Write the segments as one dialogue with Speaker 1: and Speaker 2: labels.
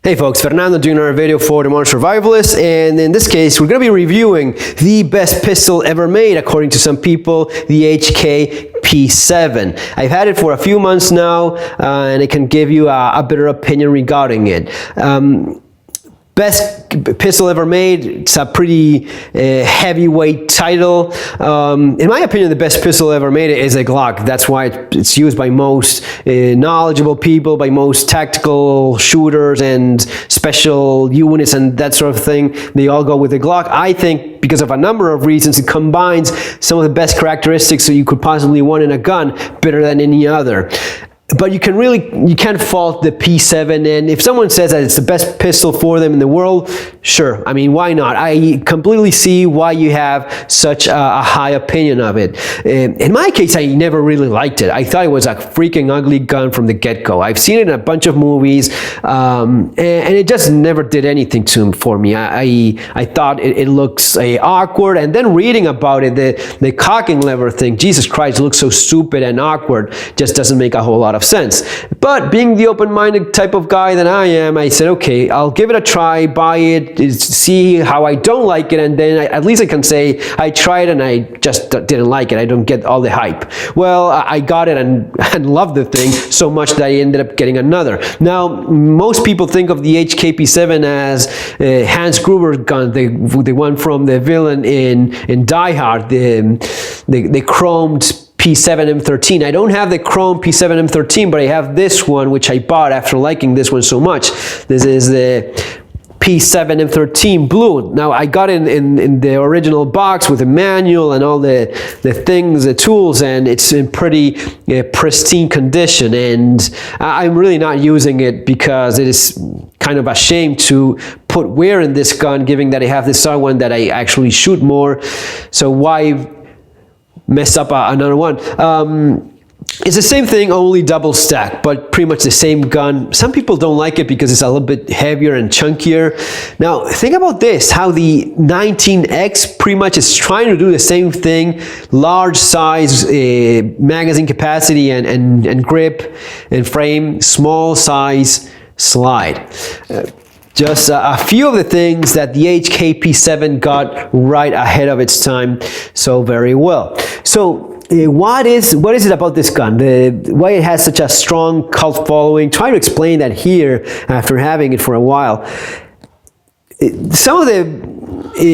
Speaker 1: Hey folks, Fernando doing another video for the Modern Survivalist, and in this case we're going to be reviewing the best pistol ever made according to some people, the HK P7. I've had it for a few months now and I can give you a better opinion regarding it. Best pistol ever made, it's a pretty heavyweight title. In my opinion, the best pistol ever made is a Glock. That's why it's used by most knowledgeable people, by most tactical shooters and special units and that sort of thing. They all go with the Glock. I think because of a number of reasons, it combines some of the best characteristics that you could possibly want in a gun better than any other. But you can't fault the P7, and if someone says that it's the best pistol for them in the world, sure, I mean, why not? I completely see why you have such a high opinion of it. In my case, I never really liked it. I thought it was a freaking ugly gun from the get-go. I've seen it in a bunch of movies, and it just never did anything for me. I thought it looks awkward, and then reading about it, the cocking lever thing, Jesus Christ, looks so stupid and awkward, just doesn't make a whole lot of sense. But being the open-minded type of guy that I am, I said, okay, I'll give it a try, buy it, see how I don't like it, and then at least I can say I tried and I just didn't like it. I don't get all the hype. Well, I got it and loved the thing so much that I ended up getting another. Now, most people think of the HK P7 as Hans Gruber's gun, the one from the villain in Die Hard, the chromed P7 M13. I don't have the chrome P7 M13, but I have this one, which I bought after liking this one so much. This is the P7 M13 blue. Now I got it in the original box with a manual and all the things, the tools, and it's in pretty pristine condition, and I'm really not using it because it is kind of a shame to put wear in this gun, given that I have this other one that I actually shoot more, so why mess up another one? It's the same thing, only double stack, but pretty much the same gun. Some people don't like it because it's a little bit heavier and chunkier. Now, think about this, how the 19X pretty much is trying to do the same thing, large size magazine capacity and grip and frame, small size slide. Just a few of the things that the HK P7 got right ahead of its time so very well. So what is it about this gun? Why it has such a strong cult following? Try to explain that here after having it for a while. Some of the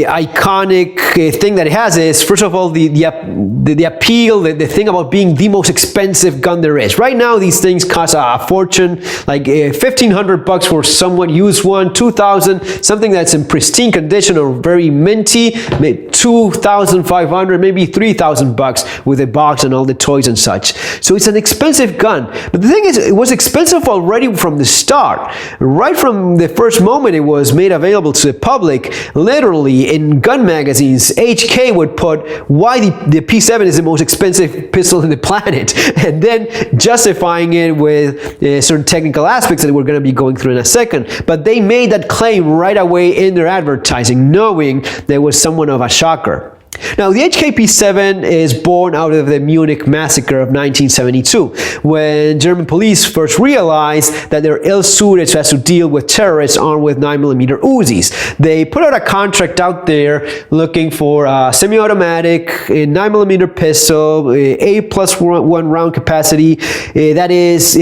Speaker 1: iconic thing that it has is, first of all, the appeal, the thing about being the most expensive gun there is. Right now, these things cost a fortune, like $1,500 for somewhat used one, $2,000, something that's in pristine condition or very minty, $2,500, maybe $3,000 with a box and all the toys and such. So it's an expensive gun. But the thing is, it was expensive already from the start. Right from the first moment it was made available to the public, literally in gun magazines, HK would put why the P7 is the most expensive pistol in the planet, and then justifying it with certain technical aspects that we're going to be going through in a second. But they made that claim right away in their advertising, knowing there was somewhat of a shocker. Now, the HK P7 is born out of the Munich massacre of 1972, when German police first realized that they're ill-suited to have to deal with terrorists armed with 9mm Uzis. They put out a contract out there looking for a semi-automatic 9mm pistol, A+1 round capacity, that is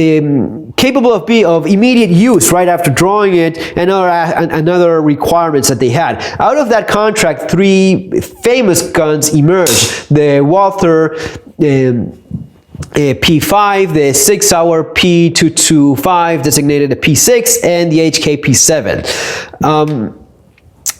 Speaker 1: capable of immediate use right after drawing it, and other requirements that they had. Out of that contract, three famous guns emerged: the Walther P5, the Sig Sauer P225, designated the P6, and the HK P7.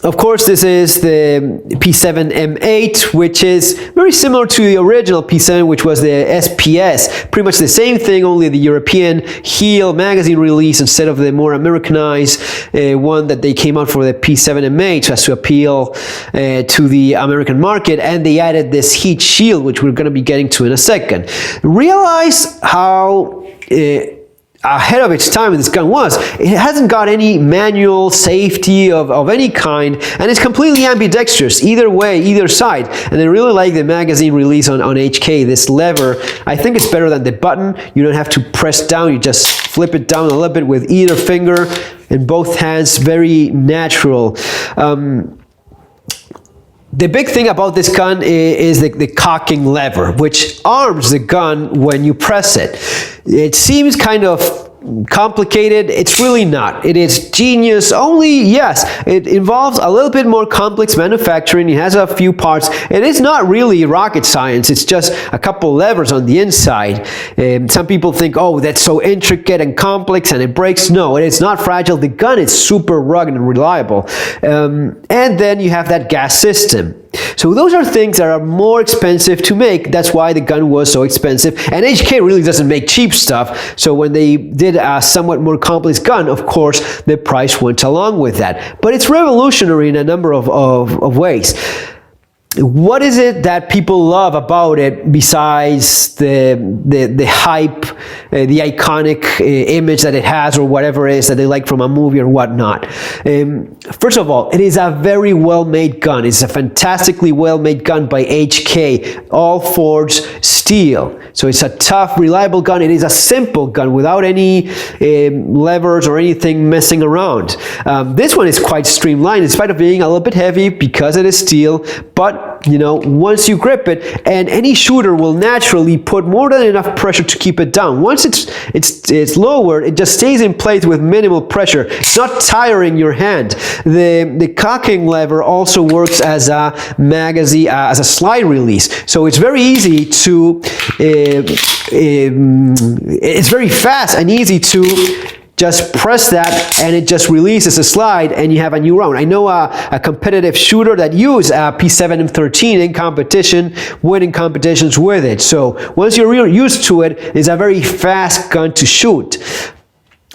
Speaker 1: Of course, this is the P7 M8, which is very similar to the original P7, which was the SPS. Pretty much the same thing, only the European heel magazine release instead of the more Americanized one that they came out for the P7 M8, so as to appeal to the American market. And they added this heat shield, which we're going to be getting to in a second. Realize how ahead of its time this gun was. It hasn't got any manual safety of any kind, and it's completely ambidextrous, either way, either side. And I really like the magazine release on HK. This lever, I think it's better than the button. You don't have to press down, you just flip it down a little bit with either finger, and in both hands, very natural. The big thing about this gun is the cocking lever, which arms the gun when you press it. It seems kind of complicated. It's really not. It is genius. Only, yes, it involves a little bit more complex manufacturing. It has a few parts. It is not really rocket science. It's just a couple levers on the inside. Some people think, oh, that's so intricate and complex and it breaks. No, it is not fragile. The gun is super rugged and reliable. And then you have that gas system. So those are things that are more expensive to make. That's why the gun was so expensive. And HK really doesn't make cheap stuff. So when they did a somewhat more complex gun, of course, the price went along with that. But it's revolutionary in a number of ways. What is it that people love about it besides the hype, the iconic image that it has, or whatever it is that they like from a movie or whatnot? First of all, it is a very well-made gun. It's a fantastically well-made gun by HK, all forged steel. So it's a tough, reliable gun. It is a simple gun without any levers or anything messing around. This one is quite streamlined in spite of being a little bit heavy because it is steel, but you know, once you grip it, and any shooter will naturally put more than enough pressure to keep it down. Once it's lowered, it just stays in place with minimal pressure. It's not tiring your hand. The cocking lever also works as a magazine, as a slide release. So it's very easy to, it's very fast and easy to just press that and it just releases a slide and you have a new round. I know a competitive shooter that used a P7M13 in competition, winning competitions with it. So once you're used to it, it's a very fast gun to shoot.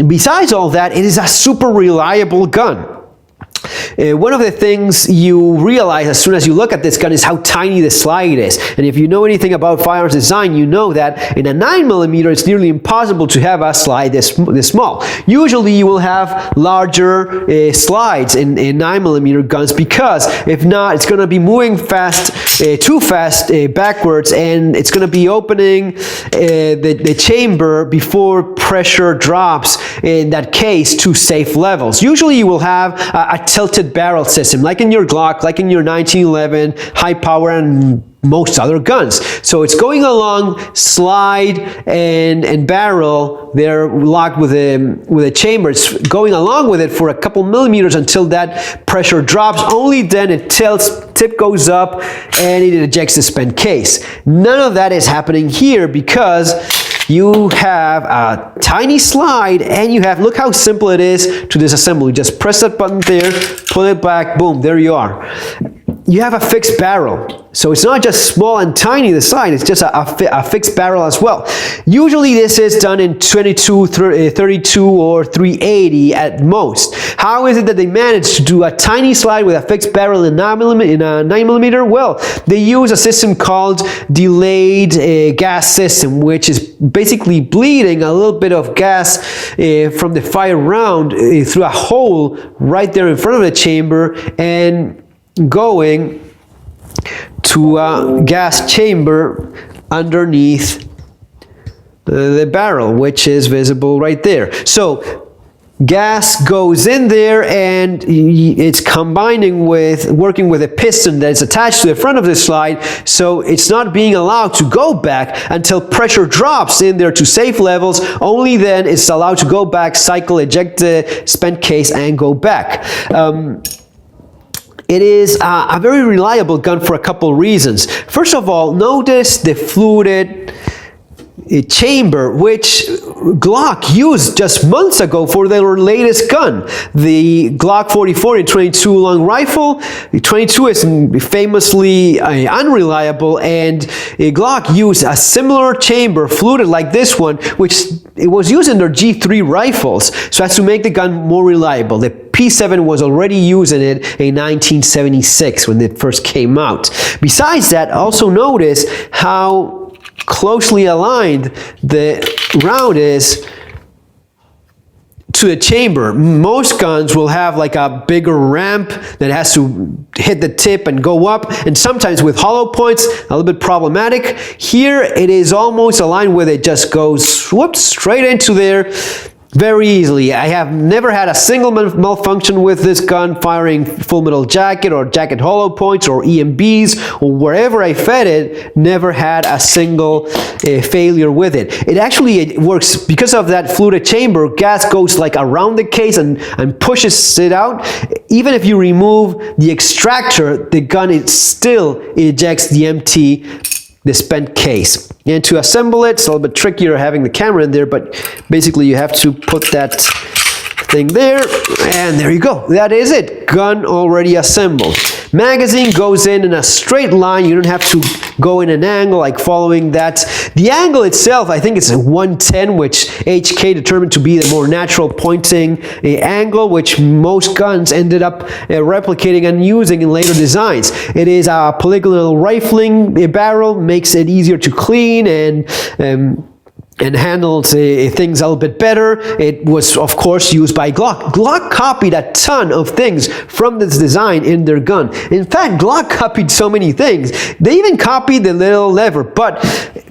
Speaker 1: Besides all that, it is a super reliable gun. One of the things you realize as soon as you look at this gun is how tiny the slide is. And if you know anything about firearms design, you know that in a 9mm, it's nearly impossible to have a slide this small. Usually you will have larger slides in 9mm guns, because if not, it's going to be moving fast, too fast backwards, and it's going to be opening the chamber before pressure drops in that case to safe levels. Usually you will have a tilted barrel system, like in your Glock, like in your 1911, high power, and most other guns. So it's going along, slide and barrel, they're locked with a chamber. It's going along with it for a couple millimeters until that pressure drops. Only then it tilts, tip goes up, and it ejects the spent case. None of that is happening here because you have a tiny slide and you have, look how simple it is to disassemble. You just press that button there, pull it back, boom, there you are. You have a fixed barrel. So it's not just small and tiny, the slide, it's just a fixed barrel as well. Usually this is done in 22, 32 or 380 at most. How is it that they managed to do a tiny slide with a fixed barrel in a 9mm? Well, they use a system called delayed gas system, which is basically bleeding a little bit of gas from the fire round through a hole right there in front of the chamber and going to a gas chamber underneath the barrel, which is visible right there. So gas goes in there and it's combining with, working with a piston that's attached to the front of the slide, so it's not being allowed to go back until pressure drops in there to safe levels. Only then it's allowed to go back, cycle, eject the spent case, and go back. It is a very reliable gun for a couple reasons. First of all, notice the fluted chamber, which Glock used just months ago for their latest gun, the Glock 44 and 22 long rifle. The 22 is famously unreliable, and Glock used a similar chamber, fluted like this one, which it was used in their G3 rifles, so as to make the gun more reliable. The P7 was already using it in 1976 when it first came out. Besides that, also notice how closely aligned the round is to the chamber. Most guns will have like a bigger ramp that has to hit the tip and go up, and sometimes with hollow points, a little bit problematic. Here it is almost aligned with it, just goes whoops straight into there. very easily. I have never had a single malfunction with this gun firing Full Metal Jacket or Jacket Hollow Points or EMBs or wherever I fed it. Never had a single failure with it. It works because of that fluted chamber. Gas goes like around the case and pushes it out. Even if you remove the extractor, the gun still ejects the spent case. And to assemble it, it's a little bit trickier having the camera in there, but basically you have to put that thing there, and there you go. That is it. Gun already assembled. Magazine goes in a straight line. You don't have to go in an angle like following that. The angle itself, I think it's a 110, which HK determined to be the more natural pointing angle, which most guns ended up replicating and using in later designs. It is a polygonal rifling barrel, makes it easier to clean and handles things a little bit better. It was, of course, used by Glock. Glock copied a ton of things from this design in their gun. In fact, Glock copied so many things. They even copied the little lever, but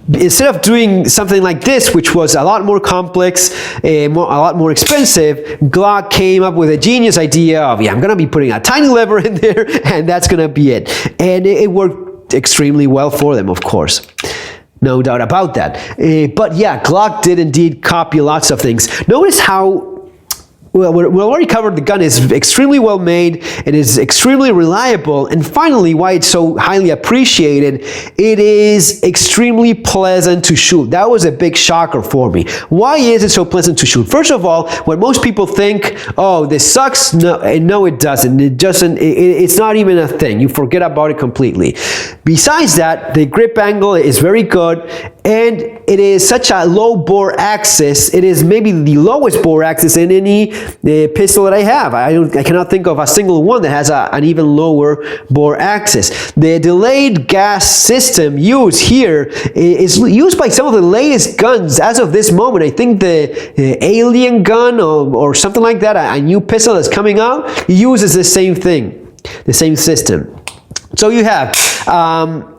Speaker 1: instead of doing something like this, which was a lot more complex, a lot more expensive, Glock came up with a genius idea of, I'm gonna be putting a tiny lever in there, and that's gonna be it. And it worked extremely well for them, of course. No doubt about that. But yeah, Glock did indeed copy lots of things. Notice how, well, we already covered the gun is extremely well made, it is extremely reliable, and finally, why it's so highly appreciated, it is extremely pleasant to shoot. That was a big shocker for me. Why is it so pleasant to shoot? First of all, when most people think, oh, this sucks, no, it doesn't. It's not even a thing. You forget about it completely. Besides that, the grip angle is very good, and it is such a low bore axis. It is maybe the lowest bore axis in any pistol that I have. I cannot think of a single one that has an even lower bore axis. The delayed gas system used here is used by some of the latest guns as of this moment. I think the Alien gun or something like that, a new pistol that's coming out, uses the same thing, the same system. So you have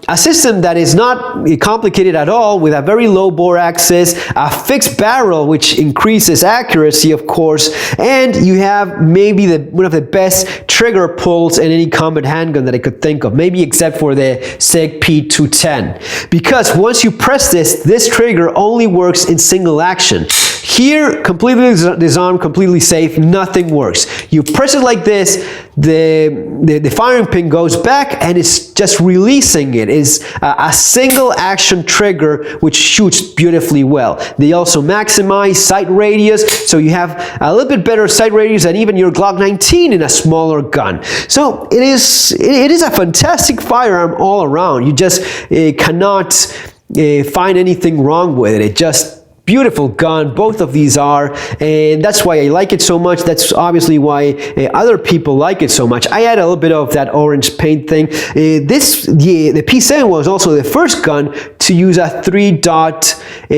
Speaker 1: a system that is not complicated at all, with a very low bore axis, a fixed barrel which increases accuracy, of course, and you have maybe one of the best trigger pulls in any combat handgun that I could think of, maybe except for the SIG P210. Because once you press this trigger only works in single action. Here, completely disarmed, completely safe, nothing works. You press it like this, the firing pin goes back, and it's just releasing it. It's a single action trigger which shoots beautifully well. They also maximize sight radius, so you have a little bit better sight radius than even your Glock 19 in a smaller gun. So it is a fantastic firearm all around. You just cannot find anything wrong with it. It just beautiful gun, both of these are, and that's why I like it so much. That's obviously why other people like it so much. I had a little bit of that orange paint thing. The P7 was also the first gun to use a 3-dot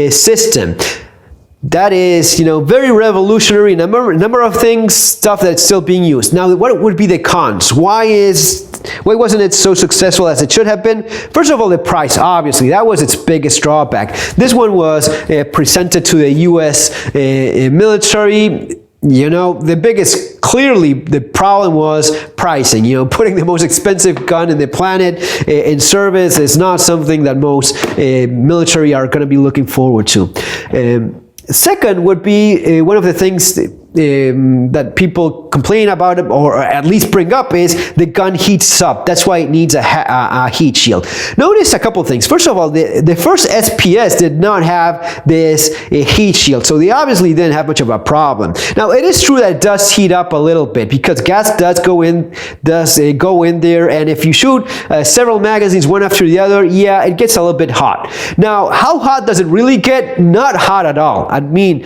Speaker 1: system. That is, very revolutionary. Number of things, stuff that's still being used. Now, what would be the cons? Why wasn't it so successful as it should have been? First of all, the price, obviously, that was its biggest drawback. This one was presented to the US military. Clearly the problem was pricing. Putting the most expensive gun in the planet in service is not something that most military are going to be looking forward to. Second would be one of the things that people complain about it, or at least bring up, is the gun heats up. That's why it needs a heat shield. Notice a couple of things. First of all, the first SPS did not have this heat shield, so they obviously didn't have much of a problem. Now, it is true that it does heat up a little bit because gas does go in there, and if you shoot several magazines one after the other, yeah, it gets a little bit hot. Now, how hot does it really get? Not hot at all. I mean,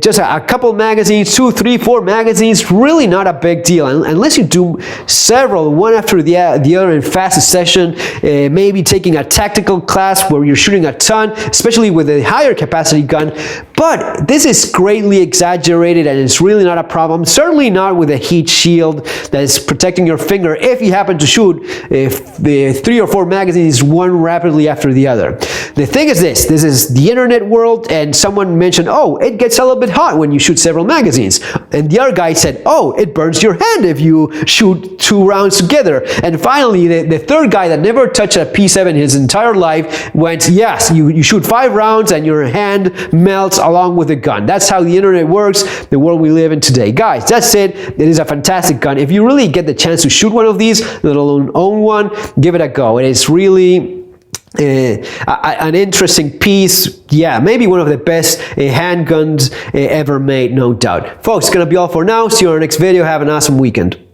Speaker 1: just a couple magazines 2, 3, 4 magazines, really not a big deal. Unless you do several, one after the other in fast succession, maybe taking a tactical class where you're shooting a ton, especially with a higher capacity gun. But this is greatly exaggerated and it's really not a problem. Certainly not with a heat shield that is protecting your finger if you happen to shoot 3 or 4 magazines, one rapidly after the other. The thing is this is the internet world, and someone mentioned, oh, it gets a little bit hot when you shoot several magazines. And the other guy said, oh, it burns your hand if you shoot 2 rounds together. And finally, the third guy that never touched a P7 his entire life went, yes, you shoot 5 rounds and your hand melts along with the gun. That's how the internet works, the world we live in today. Guys, that's it. It is a fantastic gun. If you really get the chance to shoot one of these, let alone own one, give it a go. It is really an interesting piece. Yeah, maybe one of the best handguns ever made, no doubt. Folks, it's gonna be all for now. See you on our next video. Have an awesome weekend.